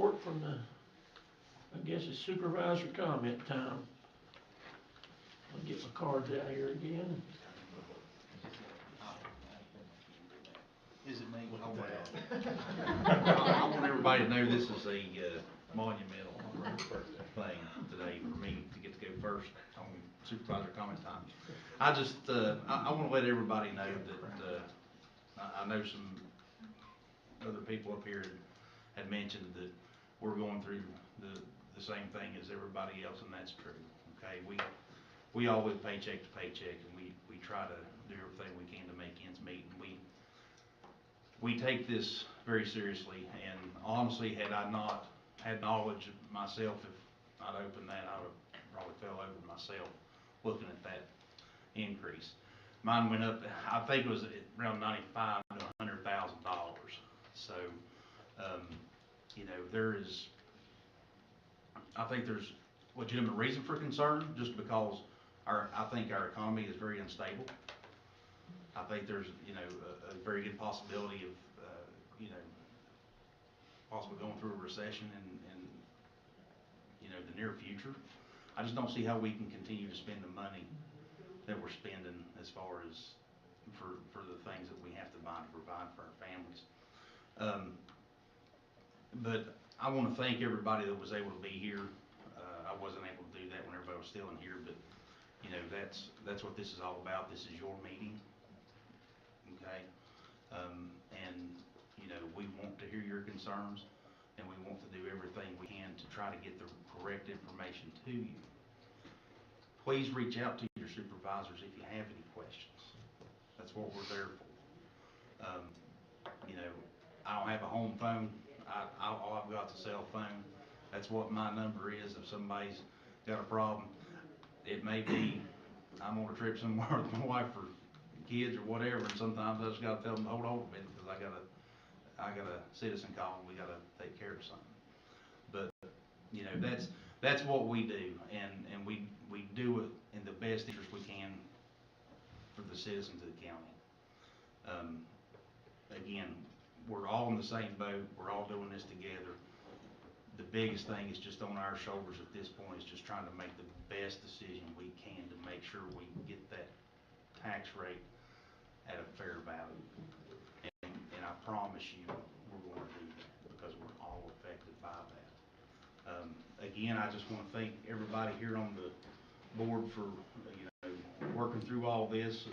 report from the, I guess it's supervisor comment time. I'll get my cards out here again. Is it me? Oh, well. I want everybody to know this is a monumental thing today for me to get to go first on supervisor comment time. I just, I want to let everybody know that I know some other people up here had mentioned that we're going through the same thing as everybody else, and that's true. Okay, we all live paycheck to paycheck, and we try to do everything we can to make ends meet, and we take this very seriously. And honestly, had I not had knowledge of myself, if I'd opened that, I would have probably fell over myself looking at that increase. Mine went up, I think it was around $95,000 to $100,000. So, you know, I think there's legitimate reason for concern, just because I think our economy is very unstable. I think there's, you know, a very good possibility of, you know, possibly going through a recession in, you know, the near future. I just don't see how we can continue to spend the money that we're spending as far as for the things that we have to buy to provide for our families. But I want to thank everybody that was able to be here. I wasn't able to do that when everybody was still in here, but you know, that's what this is all about. This is your meeting, okay? And you know, we want to hear your concerns, and we want to do everything we can to try to get the correct information to you. Please reach out to your supervisors if you have any questions. That's what we're there for. You know, I don't have a home phone. All I've got is a cell phone. That's what my number is. If somebody's got a problem, it may be I'm on a trip somewhere with my wife or kids or whatever, and sometimes I just got to tell them to hold on a minute because I got a citizen call and we got to take care of something. But you know, that's what we do, and we do it in the best interest we can for the citizens of the county. Again, we're all in the same boat. We're all doing this together. The biggest thing is just on our shoulders at this point is just trying to make the best decision we can to make sure we get that tax rate at a fair value. And I promise you we're going to do that because we're all affected by that. Again, I just want to thank everybody here on the board for, you know, working through all this,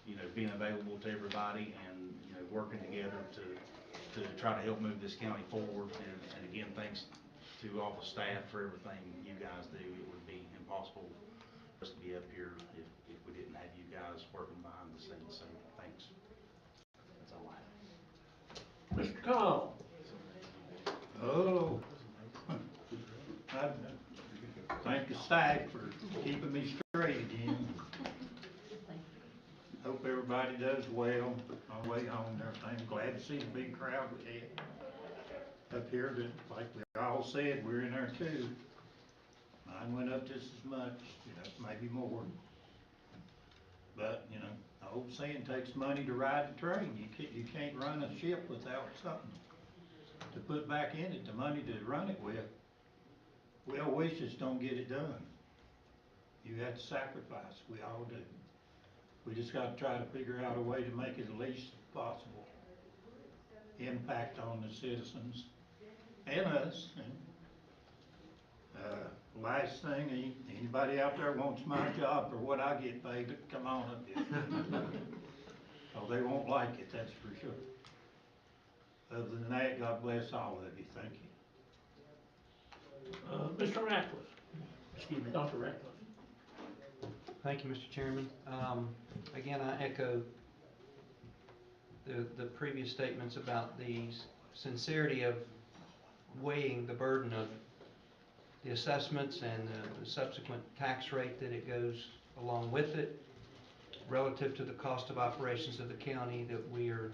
you know, being available to everybody and, you know, working together to try to help move this county forward. And again, thanks to all the staff for everything you guys do. It would be impossible for us to be up here if we didn't have you guys working behind the scenes. So thanks. That's all I have. Mr. Call. Oh, I thank the staff for keeping me straight again. Hope everybody does well on the way home and everything. Glad to see the big crowd we had up here. That, like we all said, we're in there too. Mine went up just as much, you know, maybe more. But you know, the old saying takes money to ride the train. You can't run a ship without something to put back in it, the money to run it with. Well wishes don't get it done. You have to sacrifice, we all do. We just got to try to figure out a way to make it the least possible impact on the citizens and us. And, last thing, anybody out there wants my job for what I get paid, come on up here. Oh, they won't like it, that's for sure. Other than that, God bless all of you. Thank you. Mr. Ratcliffe. Excuse me, Dr. Ratcliffe. Thank you, Mr. Chairman. Again, I echo the previous statements about the sincerity of weighing the burden of the assessments and the subsequent tax rate that it goes along with it relative to the cost of operations of the county that we are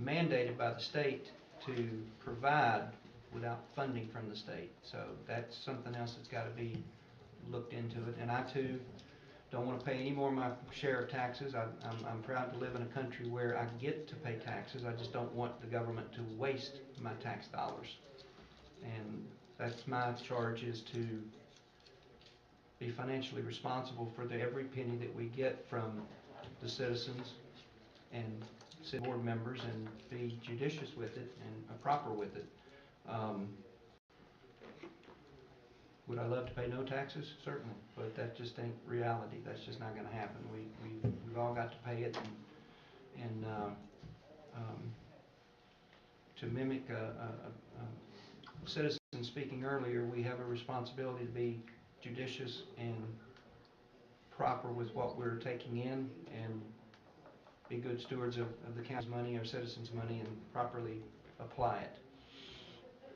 mandated by the state to provide without funding from the state. So that's something else that's got to be looked into it. And I too don't want to pay any more of my share of taxes. I'm proud to live in a country where I get to pay taxes. I just don't want the government to waste my tax dollars. And that's my charge, is to be financially responsible for every penny that we get from the citizens and city board members, and be judicious with it and proper with it. Would I love to pay no taxes? Certainly, but that just ain't reality. That's just not gonna happen. We've all got to pay it, and to mimic a citizen speaking earlier, we have a responsibility to be judicious and proper with what we're taking in, and be good stewards of the county's money, our citizens' money, and properly apply it.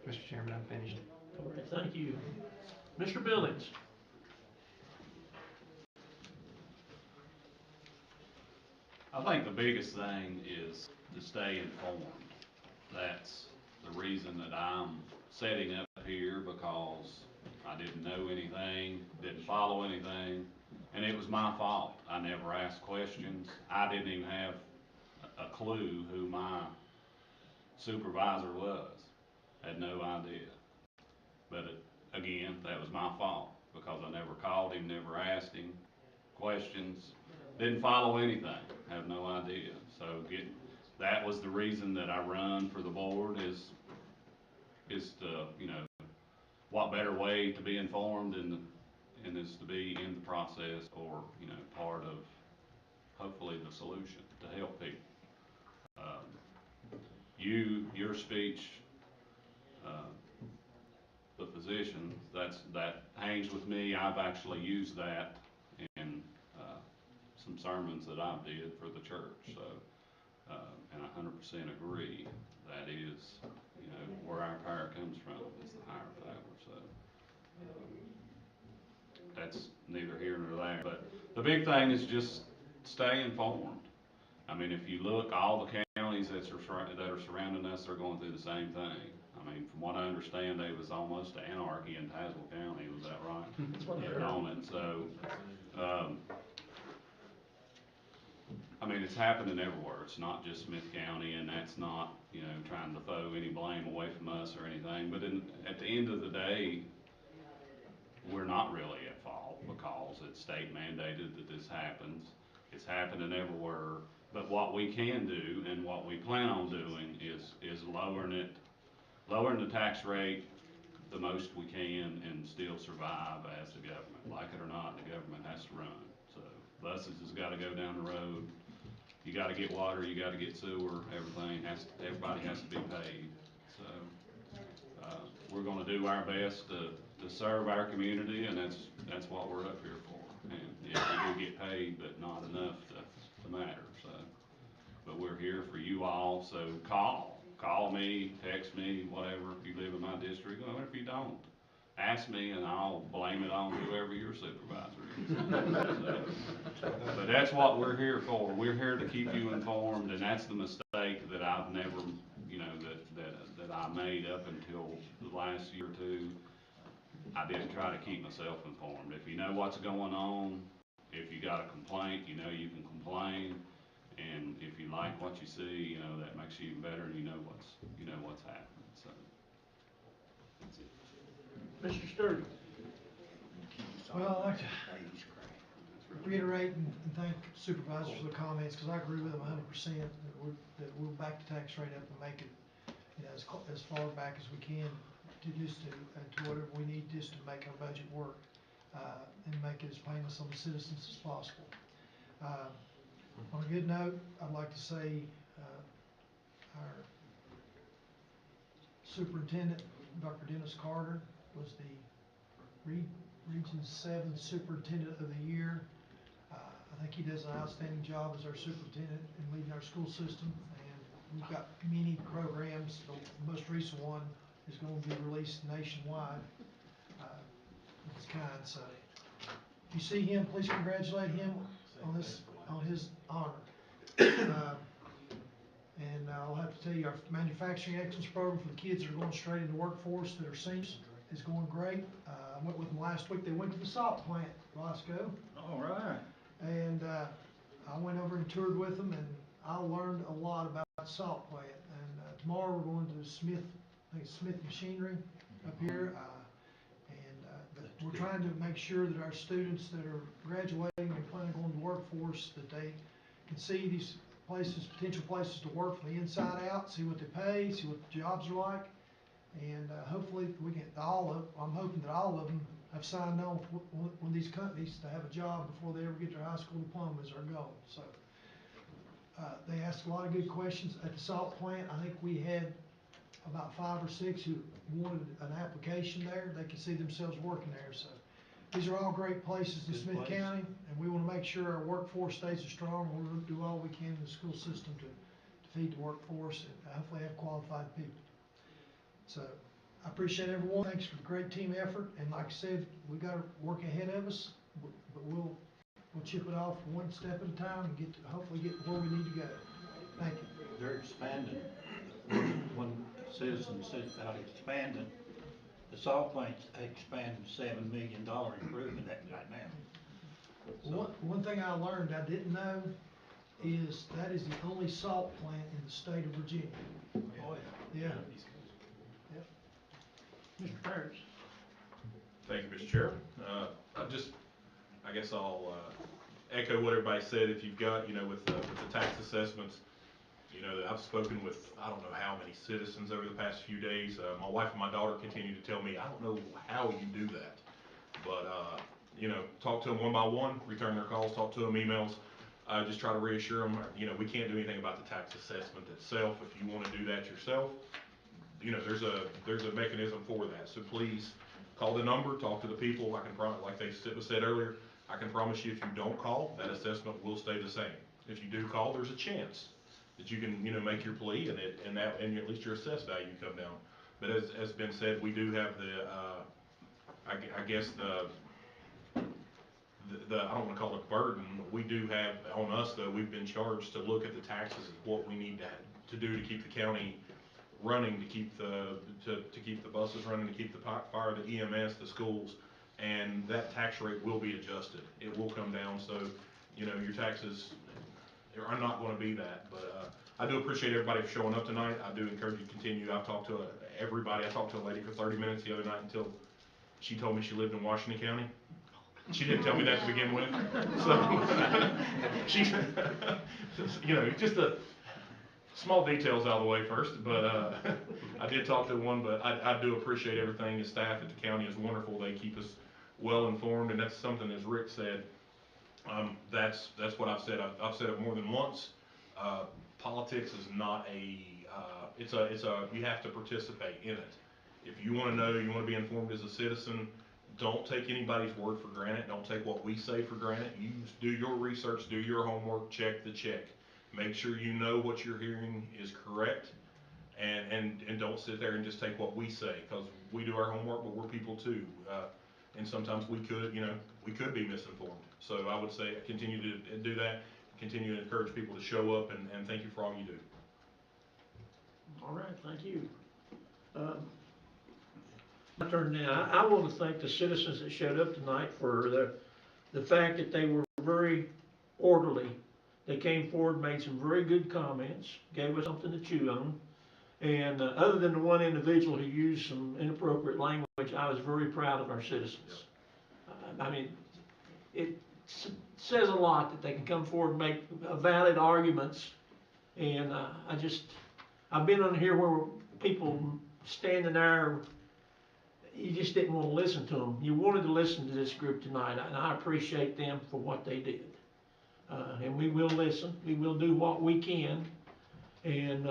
Mr. Chairman, I'm finished. All right, thank you. Mr. Billings? I think the biggest thing is to stay informed. That's the reason that I'm setting up here, because I didn't know anything, didn't follow anything, and it was my fault. I never asked questions. I didn't even have a clue who my supervisor was. Had no idea. But again, that was my fault, because I never called him, never asked him questions, didn't follow anything, have no idea. So that was the reason that I run for the board, is to, what better way to be informed and is to be in the process, or, part of hopefully the solution to help people. Your speech, the physician, that hangs with me. I've actually used that in some sermons that I did for the church. So, and I 100% agree. That is, where our power comes from, is the higher power. So, that's neither here nor there. But the big thing is just stay informed. I mean, if you look, all the counties that are surrounding us are going through the same thing. I mean, from what I understand, there was almost anarchy in Tazewell County. Was that right? That's what I heard. On it. So, I mean, it's happening everywhere. It's not just Smyth County, and that's not, trying to throw any blame away from us or anything. But at the end of the day, we're not really at fault, because it's state mandated that this happens. It's happening everywhere. But what we can do, and what we plan on doing, is lowering the tax rate the most we can, and still survive as the government. Like it or not, the government has to run. So buses has got to go down the road. You got to get water. You got to get sewer. Everybody has to be paid. So we're going to do our best to serve our community, and that's what we're up here for. And yes, we do get paid, but not enough to matter. So, but we're here for you all. So call me, text me, whatever. If you live in my district, or if you don't, ask me, and I'll blame it on whoever your supervisor is. But that's what we're here for. We're here to keep you informed, and that's the mistake that I've never, that I made up until the last year or two. I didn't try to keep myself informed. If you know what's going on, if you got a complaint, you can complain. And if you like what you see, that makes you even better, and you know what's happening. So that's it. Mr. Sturdy? Well, I'd like to reiterate and thank supervisors for the comments, because I agree with them 100%, that we'll back the tax rate up and make it, as far back as we can, to whatever we need, just to make our budget work, and make it as painless on the citizens as possible. On a good note, I'd like to say, our superintendent, Dr. Dennis Carter, was the Region 7 Superintendent of the Year. I think he does an outstanding job as our superintendent in leading our school system, and we've got many programs. The most recent one is going to be released nationwide of its kind. So if you see him, please congratulate him on his honor. And I'll have to tell you, our manufacturing excellence program for the kids that are going straight into the workforce that are seniors is going great. I went with them last week. They went to the salt plant, Roscoe. All right. And I went over and toured with them, and I learned a lot about the salt plant. And tomorrow we're going to Smyth, I think it's Smyth Machinery, up here, but we're trying to make sure that our students that are graduating and planning on going to the workforce, that they can see these places, potential places to work from the inside out, see what they pay, see what the jobs are like. And hopefully we can, I'm hoping that all of them have signed on with one of these companies to have a job before they ever get their high school diploma is our goal. So they asked a lot of good questions at the salt plant. I think we had about 5 or 6 who wanted an application there. They could see themselves working there. So these are all great places in Good Smyth place. County, and we want to make sure our workforce stays strong. We're going to do all we can in the school system to feed the workforce and hopefully have qualified people. So I appreciate everyone. Thanks for the great team effort. And like I said, we got work ahead of us, but we'll chip it off one step at a time and hopefully get where we need to go. Thank you. They're expanding. One citizen said about expanding. The salt plant's expanding $7 million improvement right now. So, One thing I learned I didn't know is that is the only salt plant in the state of Virginia. oh yeah. Yeah. Mr. Parrish. Thank you, Mr. Chair. I guess I'll echo what everybody said. If you've got, with the tax assessments, I've spoken with, I don't know how many citizens over the past few days. My wife and my daughter continue to tell me, I don't know how you do that. But, talk to them one by one, return their calls, talk to them emails. Just try to reassure them, we can't do anything about the tax assessment itself. If you want to do that yourself, there's a mechanism for that. So please call the number, talk to the people. I can promise, like they said earlier, I can promise you if you don't call, that assessment will stay the same. If you do call, there's a chance that you can, make your plea and at least your assessed value come down. But as been said, we do have I guess the I don't want to call it burden. We do have on us though. We've been charged to look at the taxes and what we need to do to keep the county running, to keep the buses running, to keep the fire, the EMS, the schools, and that tax rate will be adjusted. It will come down, so your taxes are not going to be that. But I do appreciate everybody for showing up tonight. I do encourage you to continue. I've talked to everybody. I talked to a lady for 30 minutes the other night until she told me she lived in Washington County. She didn't tell me that to begin with. So she's, just the small details out of the way first. But I did talk to one, but I do appreciate everything. The staff at the county is wonderful. They keep us well informed, and that's something, as Rick said, that's what I've said. I've said it more than once. Politics is not you have to participate in it. If you want to know, you want to be informed as a citizen, don't take anybody's word for granted. Don't take what we say for granted. You do your research, do your homework, check the check. Make sure you know what you're hearing is correct, and don't sit there and just take what we say, because we do our homework, but we're people too. And sometimes we could be misinformed. So I would say continue to do that, continue to encourage people to show up, and thank you for all you do. All right, thank you. My turn now. I want to thank the citizens that showed up tonight for the fact that they were very orderly. They came forward, made some very good comments, gave us something to chew on. And other than the one individual who used some inappropriate language, I was very proud of our citizens. I mean, it says a lot that they can come forward and make valid arguments. And I've been on here where people standing there, you just didn't want to listen to them. You wanted to listen to this group tonight, and I appreciate them for what they did. And we will listen. We will do what we can. And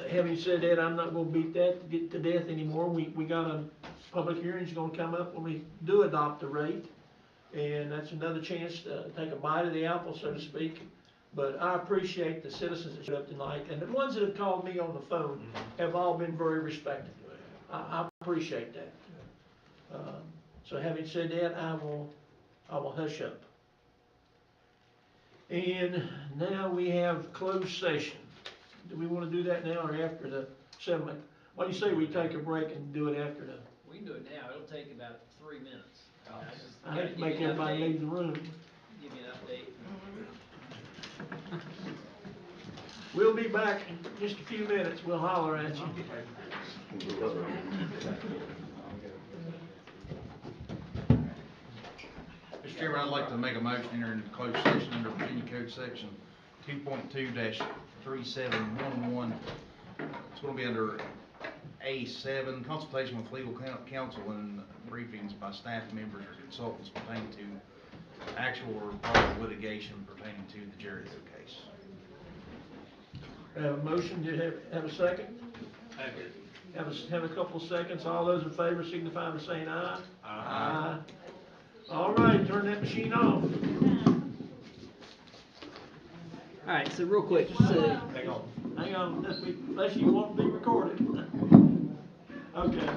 having said that, I'm not going to beat that to death anymore. We got a public hearing that's going to come up when we do adopt the rate, and that's another chance to take a bite of the apple, so to speak. But I appreciate the citizens that showed up tonight, and the ones that have called me on the phone have all been very respectful. I appreciate that. So having said that, I will hush up. And now we have closed session. Do we want to do that now or after the 7? Why do you say we take a break and do it after the? We can do it now. It'll take about 3 minutes. I hate to make everybody leave the room. Give you an update. We'll be back in just a few minutes. We'll holler at you. Mr. Chairman, I'd like to make a motion enter into closed session under Virginia Code Section 2.2-3711. It's going to be under A7, consultation with legal counsel and briefings by staff members or consultants pertaining to actual or probable litigation pertaining to the Jericho case. Have a motion, did have a second? Have a couple of seconds, all those in favor signify by saying aye. Aye. All right, turn that machine off. Alright, so real quick, so, Hang on, unless you want to be recorded. Okay.